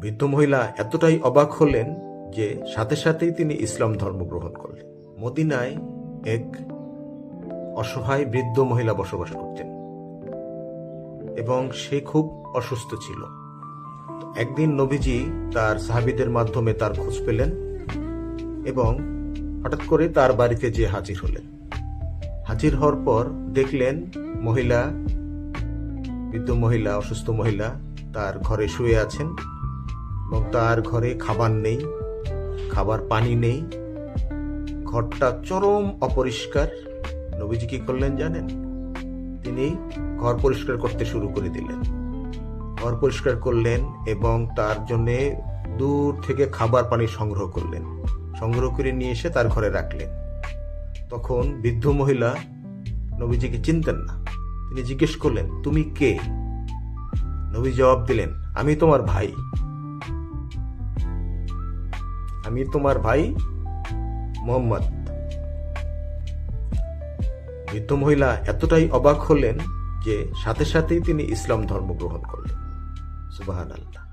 বৃদ্ধ মহিলা এতটাই অবাক হলেন যে সাথে সাথেই তিনি ইসলাম ধর্ম গ্রহণ করলেন। মদিনায় এক অসহায় বৃদ্ধ মহিলা বসবাস করতেন এবং সে খুব অসুস্থ ছিল। একদিন নবীজি তার সাহাবীদের মাধ্যমে তার খোঁজ পেলেন এবং হঠাৎ করে তার বাড়িতে যেয়ে হাজির হলেন। হাজির হওয়ার পর দেখলেন বৃদ্ধ মহিলা, অসুস্থ মহিলা তার ঘরে শুয়ে আছেন এবং তার ঘরে খাবার নেই, খাবার পানি নেই, ঘরটা চরম অপরিষ্কার। নবীজি কি করলেন জানেন? তিনি ঘর পরিষ্কার করতে শুরু করে দিলেন। ঘর পরিষ্কার করলেন এবং তার জন্যে দূর থেকে খাবার পানি সংগ্রহ করলেন। সংগ্রহ করে নিয়ে এসে তার ঘরে রাখলেন। তখন বৃদ্ধ মহিলা নবীজিকে চিনতেন না। তিনি জিজ্ঞেস করলেন, তুমি কে? নবী জবাব দিলেন, আমি তোমার ভাই, আমি তোমার ভাই মোহাম্মদ। বৃদ্ধ মহিলা এতটাই অবাক হলেন যে সাথে সাথেই তিনি ইসলাম ধর্ম গ্রহণ করলেন। সুবহানাল্লাহ।